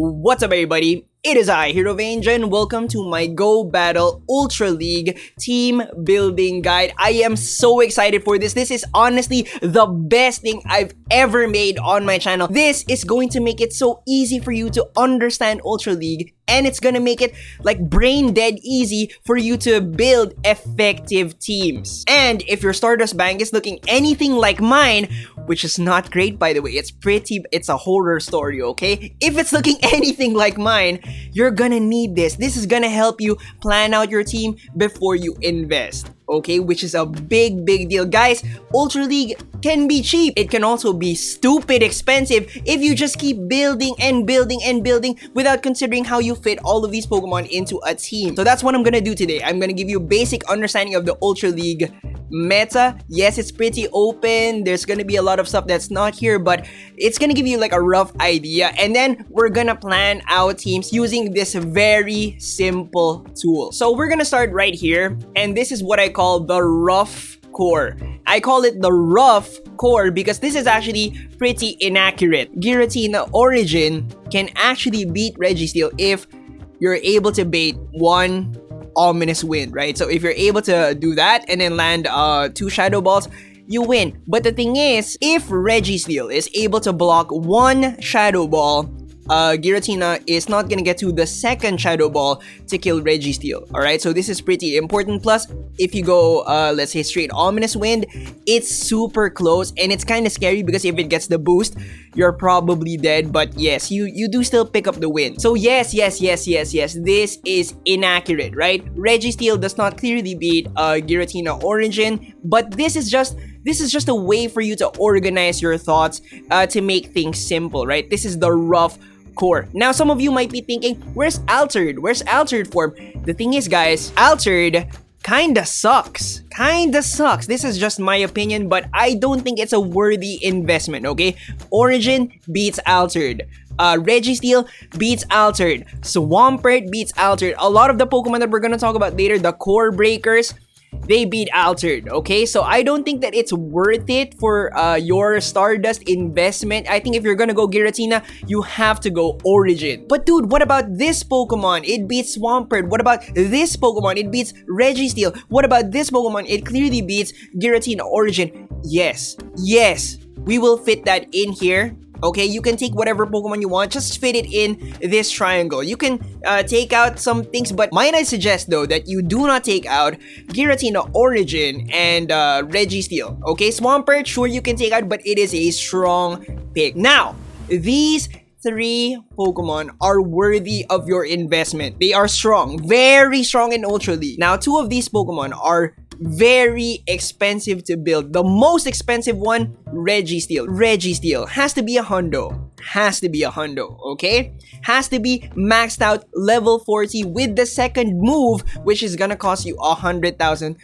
What's up, everybody? It is I, Hero Vange, and welcome to my Go Battle Ultra League team building guide. I am so excited for this. This is honestly the best thing I've ever made on my channel. This is going to make it so easy for you to understand Ultra League, and it's gonna make it like brain dead easy for you to build effective teams. And if your Stardust bank is looking anything like mine, which is not great by the way, it's a horror story, okay? If it's looking anything like mine, you're gonna need this. This is gonna help you plan out your team before you invest, okay? Which is a big deal. Guys, Ultra League can be cheap. It can also be stupid expensive if you just keep building and building and building without considering how you fit all of these Pokemon into a team. So that's what I'm gonna do today. I'm gonna give you a basic understanding of the Ultra League meta. Yes, it's pretty open. There's gonna be a lot of stuff that's not here, but it's gonna give you like a rough idea, and then we're gonna plan out teams using this very simple tool. So we're gonna start right here, and this is what I call the rough core. I call it the rough core because this is actually pretty inaccurate. Giratina Origin can actually beat Registeel if you're able to bait one Ominous Wind, right? So if you're able to do that and then land 2 Shadow Balls, you win. But the thing is, if Registeel is able to block 1 Shadow Ball, Giratina is not gonna get to the second Shadow Ball to kill Registeel. Alright, so this is pretty important. Plus, if you go, let's say straight Ominous Wind, it's super close and it's kind of scary because if it gets the boost, you're probably dead. But yes, you do still pick up the win. So yes, this is inaccurate, right? Registeel does not clearly beat Giratina Origin, but this is just a way for you to organize your thoughts to make things simple, right? This is the rough core. Now, some of you might be thinking, where's Altered? Where's Altered form? The thing is, guys, Altered kinda sucks. This is just my opinion, but I don't think it's a worthy investment, okay? Origin beats Altered. Registeel beats Altered. Swampert beats Altered. A lot of the Pokemon that we're gonna talk about later, the core breakers, they beat Altered, okay? So I don't think that it's worth it for your Stardust investment. I think if you're gonna go Giratina, you have to go Origin. But dude, what about this Pokemon? It beats Swampert. What about this Pokemon? It beats Registeel. What about this Pokemon? It clearly beats Giratina Origin. Yes, we will fit that in here. Okay, you can take whatever Pokemon you want, just fit it in this triangle. You can take out some things, but might I suggest though that you do not take out Giratina Origin and Registeel. Okay, Swampert, sure you can take out, but it is a strong pick. Now, these 3 Pokemon are worthy of your investment. They are strong, very strong in Ultra League. Now, 2 of these Pokemon are very expensive to build. The most expensive one, Registeel. Registeel has to be a hundo. Okay? Has to be maxed out level 40 with the second move, which is gonna cost you 100,000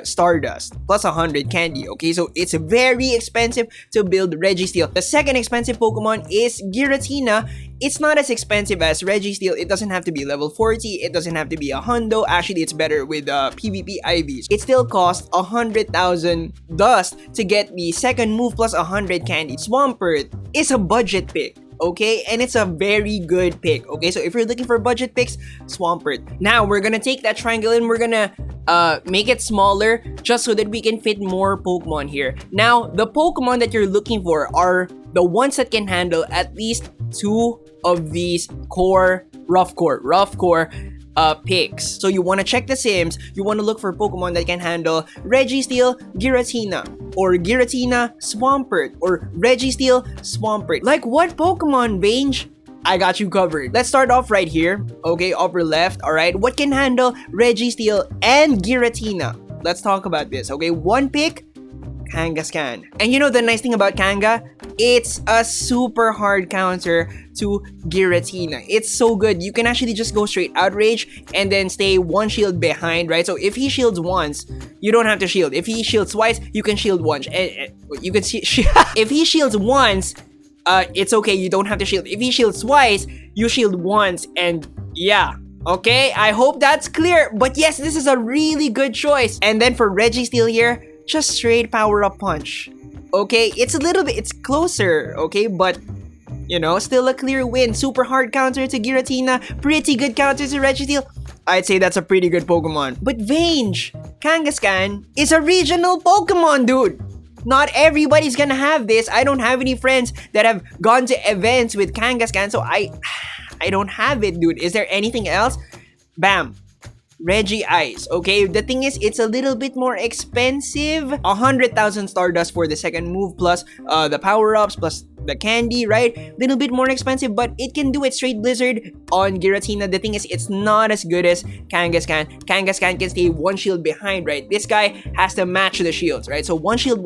Stardust plus 100 candy. Okay, so it's very expensive to build Registeel. The second expensive Pokemon is Giratina. It's not as expensive as Registeel. It doesn't have to be level 40. It doesn't have to be a hundo. Actually, it's better with PvP IVs. It still costs 100,000 dust to get the second move plus 100 candy. Swampert is a budget pick. Okay, and it's a very good pick. Okay, so if you're looking for budget picks, Swampert. Now we're gonna take that triangle and we're gonna make it smaller just so that we can fit more Pokemon here. Now, the Pokemon that you're looking for are the ones that can handle at least 2 of these rough core picks. So you want to check the Sims, you want to look for Pokemon that can handle Registeel, Giratina, or Giratina, Swampert, or Registeel, Swampert. Like what Pokemon, Vange? I got you covered. Let's start off right here. Okay, upper left, alright. What can handle Registeel and Giratina? Let's talk about this, okay? 1 pick, Kangaskhan. And you know the nice thing about Kanga? It's a super hard counter to Giratina. It's so good. You can actually just go straight Outrage and then stay 1 shield behind, right? So if he shields once, you don't have to shield. If he shields twice, you can shield once. You can see if he shields once, it's okay, you don't have to shield. If he shields twice, you shield once, and yeah. Okay, I hope that's clear. But yes, this is a really good choice. And then for Registeel here, just straight power up punch. Okay, it's a little bit, it's closer, okay, but You know, still a clear win. Super hard counter to Giratina. Pretty good counter to Registeel. I'd say that's a pretty good Pokemon. But Vange, Kangaskhan is a regional Pokemon, dude. Not everybody's gonna have this. I don't have any friends that have gone to events with Kangaskhan, so I don't have it, dude. Is there anything else? Bam. Reggie Ice. Okay, the thing is, it's a little bit more expensive. 100,000 Stardust for the second move, plus the power-ups, plus the candy, right? Little bit more expensive, but it can do it. Straight Blizzard on Giratina. The thing is, it's not as good as Kangaskhan. Kangaskhan can stay one shield behind, right? This guy has to match the shields, right? So one shield,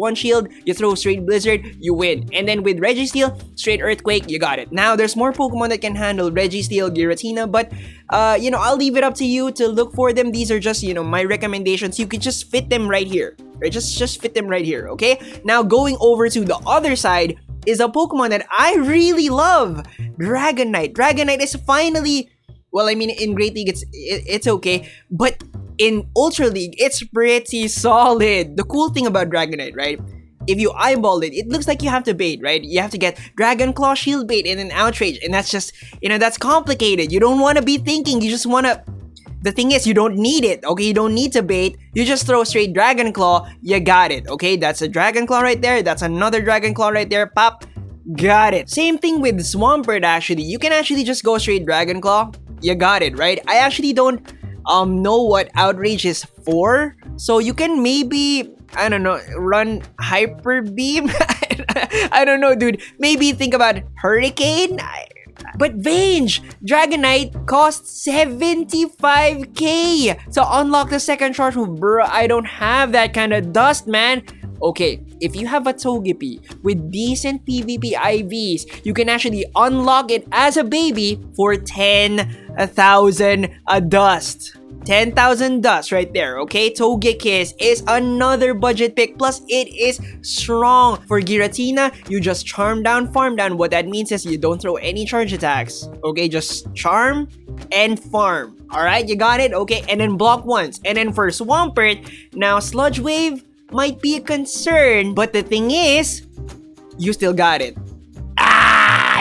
you throw Straight Blizzard, you win. And then with Registeel, Straight Earthquake, you got it. Now, there's more Pokemon that can handle Registeel, Giratina, but you know, I'll leave it up to you to look for them. These are just, you know, my recommendations. You could just fit them right here, right? Just fit them right here, okay? Now, going over to the other side is a Pokemon that I really love, Dragonite. Dragonite is finally, well, I mean, in Great League, it's okay, but in Ultra League, it's pretty solid. The cool thing about Dragonite, right? If you eyeball it, it looks like you have to bait, right? You have to get Dragon Claw, Shield Bait, and an Outrage, and that's just, you know, that's complicated. You don't want to be thinking, you just want to... The thing is, you don't need it, okay? You don't need to bait. You just throw straight Dragon Claw, you got it, okay? That's a Dragon Claw right there. That's another Dragon Claw right there. Pop, got it. Same thing with Swampert, actually. You can actually just go straight Dragon Claw. You got it, right? I actually don't know what Outrage is for. So you can maybe, I don't know, run Hyper Beam? I don't know, dude. Maybe think about Hurricane? But Vange, Dragonite costs 75k to unlock the second charge move. Bro, I don't have that kind of dust, man. Okay, if you have a Togepi with decent PvP IVs, you can actually unlock it as a baby for 10,000 dust. 10,000 dust right there, okay? Togekiss is another budget pick, plus it is strong. For Giratina, you just charm down, farm down. What that means is you don't throw any charge attacks, okay? Just charm and farm, alright? You got it? Okay, and then block once. And then for Swampert, now Sludge Wave might be a concern, but the thing is, you still got it.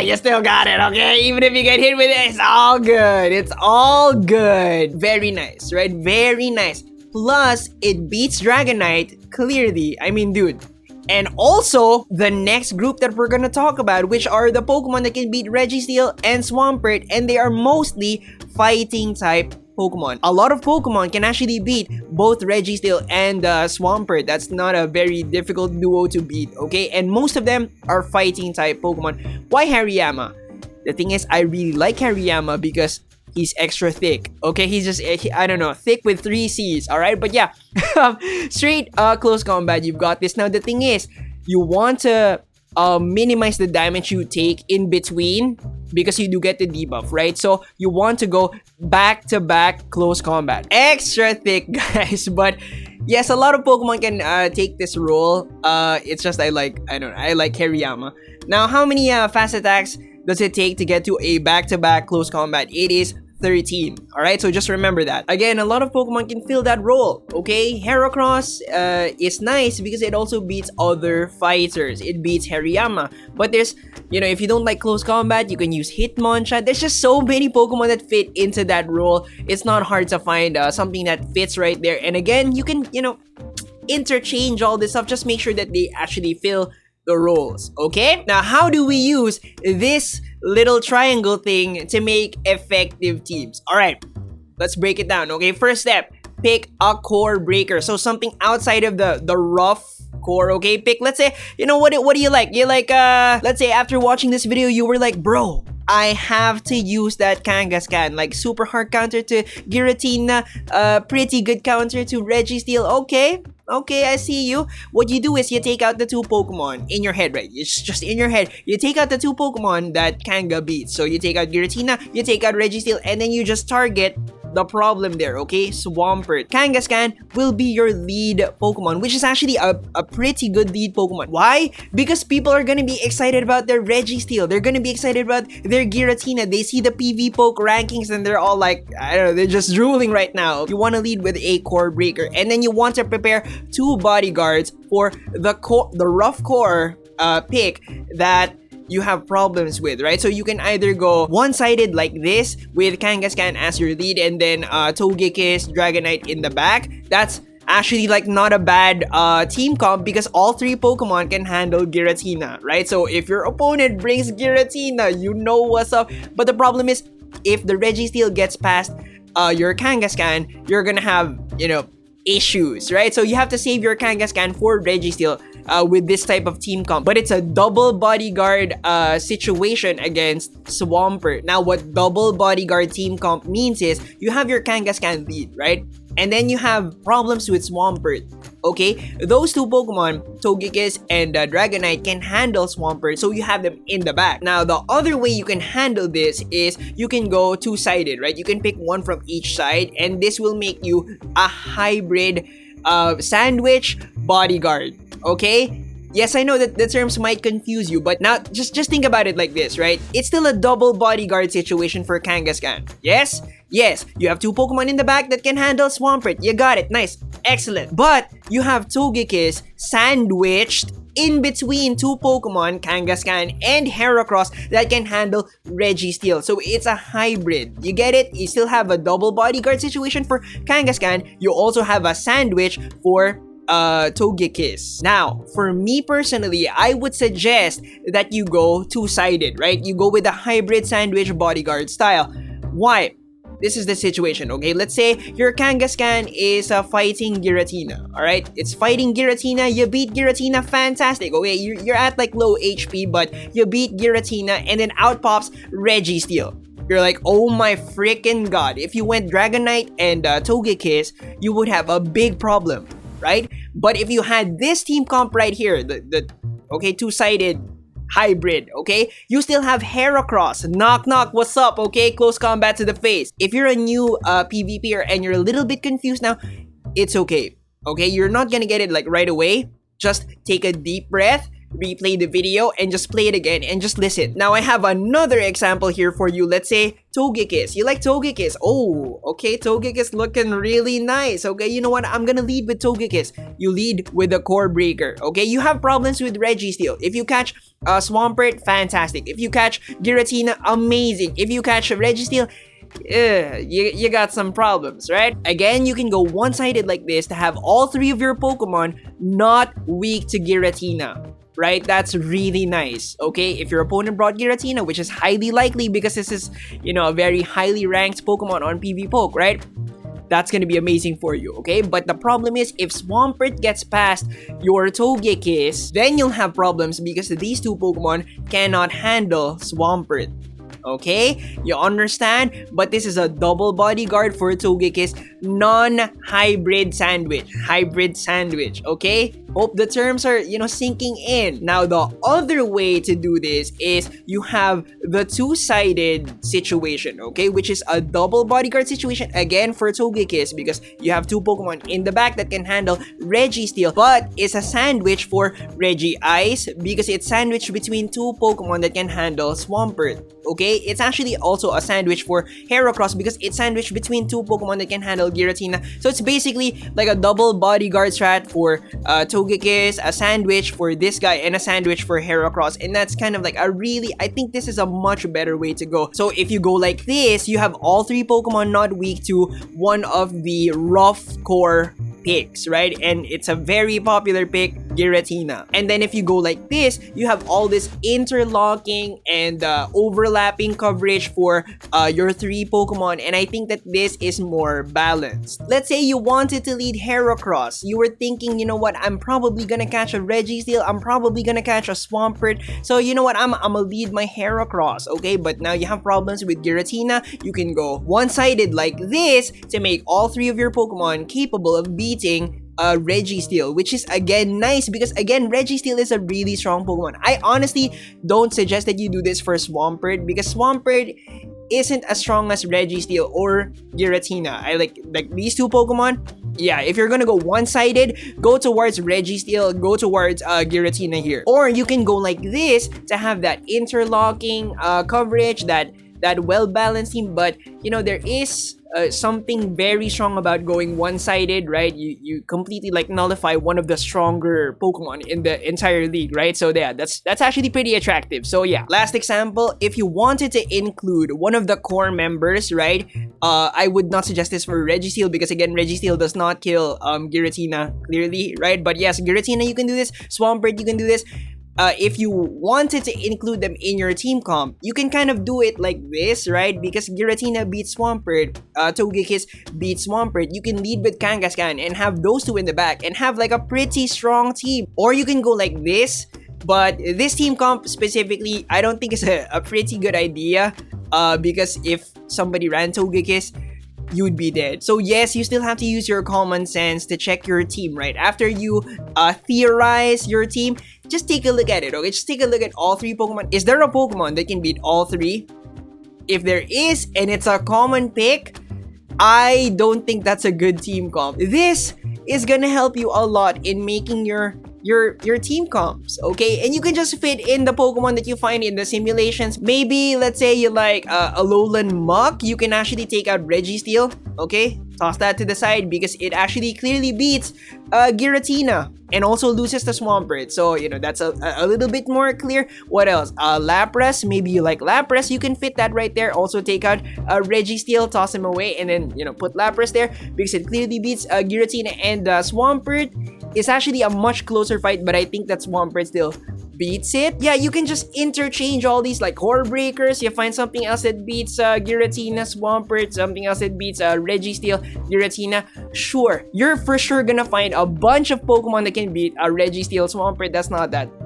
You still got it, okay? Even if you get hit with it, it's all good. It's all good. Very nice, right? Very nice. Plus, it beats Dragonite clearly. I mean, dude. And also, the next group that we're gonna talk about, which are the Pokemon that can beat Registeel and Swampert, and they are mostly fighting type Pokemon. A lot of Pokemon can actually beat both Registeel and Swampert. That's not a very difficult duo to beat, okay? And most of them are fighting type Pokemon. Why Hariyama? The thing is, I really like Hariyama because he's extra thick, okay? He's just, I don't know, thick with 3 C's, alright? But yeah, straight close combat, you've got this. Now, the thing is, you want to minimize the damage you take in between because you do get the debuff, right? So you want to go back-to-back close combat. Extra thick, guys. But yes, a lot of Pokemon can take this role. It's just I like Hariyama. Now, how many fast attacks does it take to get to a back-to-back close combat? It is 13. Alright, so just remember that. Again, a lot of Pokemon can fill that role, okay? Heracross is nice because it also beats other fighters. It beats Hariyama. But there's, you know, if you don't like close combat, you can use Hitmonchan. There's just so many Pokemon that fit into that role. It's not hard to find something that fits right there. And again, you can, you know, interchange all this stuff. Just make sure that they actually fill the roles, okay? Now, how do we use this little triangle thing to make effective teams? All right, let's break it down, okay? First step, pick a core breaker. So something outside of the rough core, okay? Pick, let's say, you know, what do you like? You like, let's say after watching this video, you were like, bro, I have to use that Kangaskhan, like super hard counter to Giratina, pretty good counter to Registeel. Okay, I see you. What you do is you take out the 2 Pokemon in your head, right? It's just in your head. You take out the 2 Pokemon that Kanga beats. So you take out Giratina, you take out Registeel, and then you just target the problem there, okay? Swampert. Kangaskhan will be your lead Pokemon, which is actually a pretty good lead Pokemon. Why? Because people are gonna be excited about their Registeel. They're gonna be excited about their Giratina. They see the PV Poke rankings and they're all like, I don't know, they're just drooling right now. You want to lead with a core breaker, and then you want to prepare 2 bodyguards for the rough core pick that you have problems with, right? So you can either go one-sided like this with Kangaskhan as your lead and then Togekiss, Dragonite in the back. That's actually like not a bad team comp because all 3 Pokemon can handle Giratina, right? So if your opponent brings Giratina, you know what's up. But the problem is, if the Registeel gets past your Kangaskhan, you're gonna have, issues, right? So you have to save your Kangaskhan for Registeel with this type of team comp. But it's a double bodyguard situation against Swampert. Now, what double bodyguard team comp means is you have your Kangaskhan lead, right? And then you have problems with Swampert. Okay, those 2 Pokemon, Togekiss and Dragonite, can handle Swampert, so you have them in the back. Now, the other way you can handle this is you can go 2-sided, right? You can pick one from each side, and this will make you a hybrid sandwich bodyguard. Okay? Yes, I know that the terms might confuse you, but now just think about it like this, right? It's still a double bodyguard situation for Kangaskhan. Yes? Yes, you have 2 Pokemon in the back that can handle Swampert. You got it. Nice. Excellent. But you have Togekiss sandwiched in between 2 Pokemon, Kangaskhan and Heracross, that can handle Registeel. So it's a hybrid. You get it? You still have a double bodyguard situation for Kangaskhan. You also have a sandwich for Togekiss. Now, for me personally, I would suggest that you go 2-sided, right? You go with a hybrid sandwich bodyguard style. Why? This is the situation, okay? Let's say your Kangaskhan is fighting Giratina, alright? It's fighting Giratina, you beat Giratina, fantastic, okay? You're at like low HP, but you beat Giratina, and then out pops Registeel. You're like, oh my freaking god. If you went Dragonite and Togekiss, you would have a big problem, right? But if you had this team comp right here, the 2-sided hybrid, okay? You still have Heracross. Knock knock, what's up, okay? Close combat to the face. If you're a new PvPer and you're a little bit confused now, it's okay. Okay, you're not gonna get it like right away. Just take a deep breath, replay the video, and just play it again and just listen. Now I have another example here for you. Let's say Togekiss. You like Togekiss? Oh, okay, Togekiss looking really nice. Okay, you know what? I'm gonna lead with Togekiss. You lead with the Core Breaker. Okay, you have problems with Registeel. If you catch Swampert, fantastic. If you catch Giratina, amazing. If you catch Registeel, you got some problems, right? Again, you can go one-sided like this to have all 3 of your Pokemon not weak to Giratina. Right? That's really nice. Okay, if your opponent brought Giratina, which is highly likely because this is, a very highly ranked Pokemon on PvPoke, right? That's gonna be amazing for you, okay? But the problem is, if Swampert gets past your Togekiss, then you'll have problems because these 2 Pokemon cannot handle Swampert. Okay? You understand? But this is a double bodyguard for Togekiss, non-hybrid sandwich. Hybrid sandwich, okay? Hope the terms are, sinking in. Now, the other way to do this is you have the 2-sided situation, okay? Which is a double bodyguard situation, again, for Togekiss, because you have 2 Pokemon in the back that can handle Registeel, but it's a sandwich for Regice because it's sandwiched between 2 Pokemon that can handle Swampert, okay? It's actually also a sandwich for Heracross because it's sandwiched between 2 Pokemon that can handle Giratina. So it's basically like a double bodyguard strat for Togekiss, a sandwich for this guy, and a sandwich for Heracross. And that's kind of like I think this is a much better way to go. So if you go like this, you have all 3 Pokemon not weak to one of the rough core picks, right? And it's a very popular pick, Giratina. And then if you go like this, you have all this interlocking and overlapping coverage for your 3 Pokemon, and I think that this is more balanced. Let's say you wanted to lead Heracross. You were thinking, you know what, I'm probably gonna catch a Registeel, I'm probably gonna catch a Swampert, so you know what, I'm gonna lead my Heracross, okay? But now you have problems with Giratina. You can go one-sided like this to make all 3 of your Pokemon capable of beating Registeel, which is again nice because again Registeel is a really strong Pokemon. I honestly don't suggest that you do this for Swampert because Swampert isn't as strong as Registeel or Giratina. I like these 2 Pokemon. Yeah, if you're gonna go one-sided, go towards Registeel, go towards Giratina here. Or you can go like this to have that interlocking coverage, that well-balanced team, but there is something very strong about going one-sided, right? You completely like nullify one of the stronger Pokemon in the entire league, right? So yeah, that's actually pretty attractive. So yeah, last example, if you wanted to include one of the core members, right? I would not suggest this for Registeel because again, Registeel does not kill Giratina clearly, right? But yes, Giratina you can do this, Swampert you can do this. If you wanted to include them in your team comp, you can kind of do it like this, right? Because Giratina beats Swampert, Togekiss beats Swampert. You can lead with Kangaskhan and have those two in the back and have like a pretty strong team. Or you can go like this, but this team comp specifically, I don't think is a pretty good idea because if somebody ran Togekiss, you'd be dead. So yes, you still have to use your common sense to check your team, right? After you theorize your team, just take a look at it, okay? Just take a look at all three Pokemon. Is there a Pokemon that can beat all three? If there is, and it's a common pick, I don't think that's a good team comp. This is gonna help you a lot in making your team comps, okay? And you can just fit in the Pokemon that you find in the simulations. Maybe, let's say you like a Alolan Muck, you can actually take out Registeel, okay? Toss that to the side because it actually clearly beats Giratina and also loses to Swampert. So, you know, that's a little bit more clear. What else? Lapras, maybe you like Lapras, you can fit that right there. Also take out Registeel, toss him away, and then, you know, put Lapras there because it clearly beats Giratina and Swampert. It's actually a much closer fight, but I think that Swampert still beats it. Yeah, you can just interchange all these like core breakers. You find something else that beats Giratina, Swampert, something else that beats Registeel, Giratina. Sure, you're for sure gonna find a bunch of Pokemon that can beat Registeel, Swampert.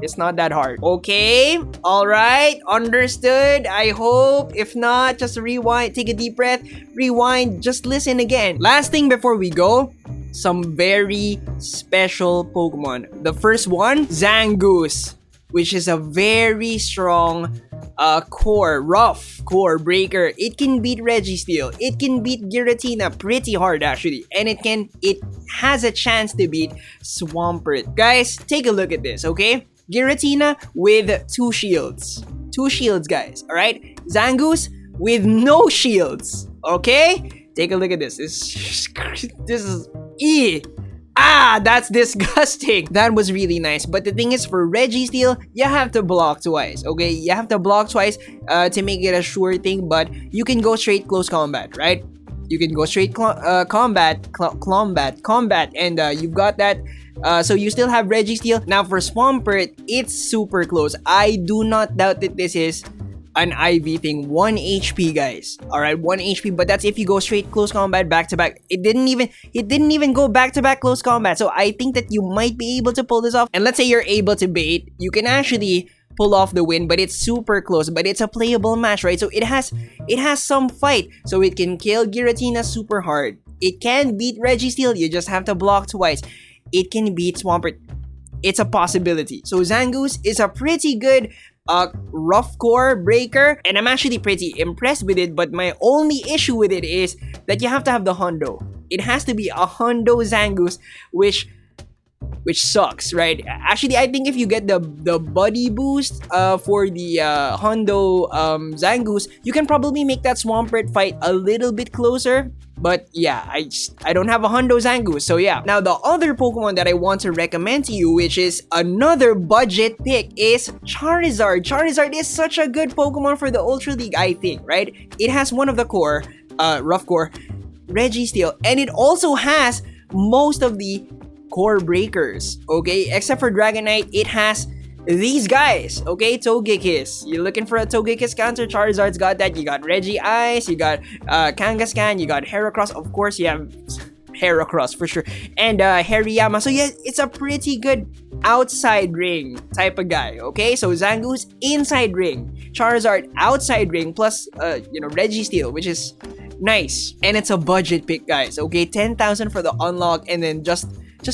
It's not that hard. Okay, alright, understood. I hope. If not, just rewind, take a deep breath, rewind, just listen again. Last thing before we go, some very special Pokemon. The first one, Zangoose, which is a very strong rough core breaker. It can beat Registeel. It can beat Giratina pretty hard actually. And it has a chance to beat Swampert. Guys, take a look at this, okay? Giratina with 2 shields. 2 shields, guys, alright? Zangoose with no shields, okay? Take a look at this. This is... that's disgusting. That was really nice. But the thing is, for Registeel, you have to block twice, okay? You have to block twice to make it a sure thing, but you can go straight close combat, right? You can go straight combat, and you've got that. So you still have Registeel. Now for Swampert, it's super close. I do not doubt that this is an IV thing. 1 HP, guys. Alright, 1 HP, but that's if you go straight close combat back to back. It didn't even go back to back close combat. So I think that you might be able to pull this off. And let's say you're able to bait, you can actually pull off the win, but it's super close. But it's a playable match, right? So it has some fight. So it can kill Giratina super hard. It can beat Registeel, you just have to block twice. It can beat Swampert. It's a possibility. So Zangoose is a pretty good rough core breaker, and I'm actually pretty impressed with it. But my only issue with it is that you have to have the Hundo. It has to be a Hundo Zangoose, which sucks, right? Actually, I think if you get the buddy boost for the Hundo Zangoose, you can probably make that Swampert fight a little bit closer. But yeah, I don't have a Hundo Zangoose, so yeah. Now the other Pokemon that I want to recommend to you, which is another budget pick, is Charizard. Charizard is such a good Pokemon for the Ultra League, I think, right? It has one of the core, rough core, Registeel, and it also has most of the core breakers, okay? Except for Dragonite, it has these guys, okay? Togekiss. You're looking for a Togekiss counter, Charizard's got that. You got Regice, you got Kangaskhan, you got Heracross. Of course, you have Heracross for sure. And Hariyama. So yeah, it's a pretty good outside ring type of guy, okay? So Zangoose, inside ring. Charizard, outside ring, plus, Registeel, which is nice. And it's a budget pick, guys, okay? 10,000 for the unlock, and then just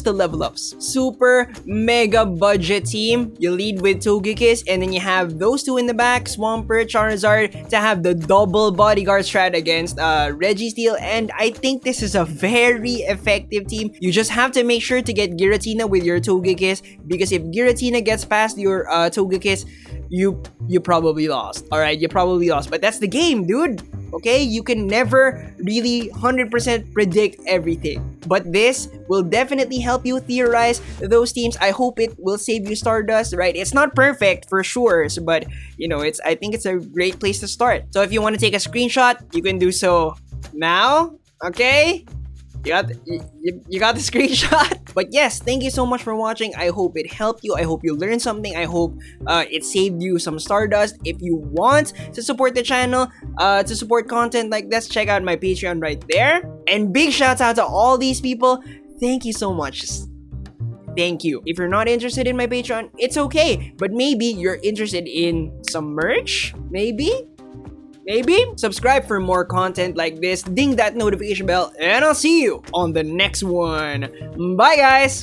the level ups. Super mega budget team. You lead with Togekiss, and then you have those two in the back, Swampert, Charizard, to have the double bodyguard strat against Registeel. And I think this is a very effective team. You just have to make sure to get Giratina with your Togekiss, because if Giratina gets past your Togekiss, you probably lost. Alright, you probably lost. But that's the game, dude. Okay, you can never really 100% predict everything, but this will definitely help you theorize those teams. I hope it will save you Stardust, right? It's not perfect for sure, but you know, I think it's a great place to start. So if you want to take a screenshot, you can do so now. Okay, you got the screenshot. But yes, thank you so much for watching. I hope it helped you. I hope you learned something. I hope it saved you some Stardust. If you want to support the channel, to support content like this, check out my Patreon right there. And big shouts out to all these people. Thank you so much. Thank you. If you're not interested in my Patreon, it's okay. But maybe you're interested in some merch? Maybe subscribe for more content like this, ding that notification bell, and I'll see you on the next one. Bye guys.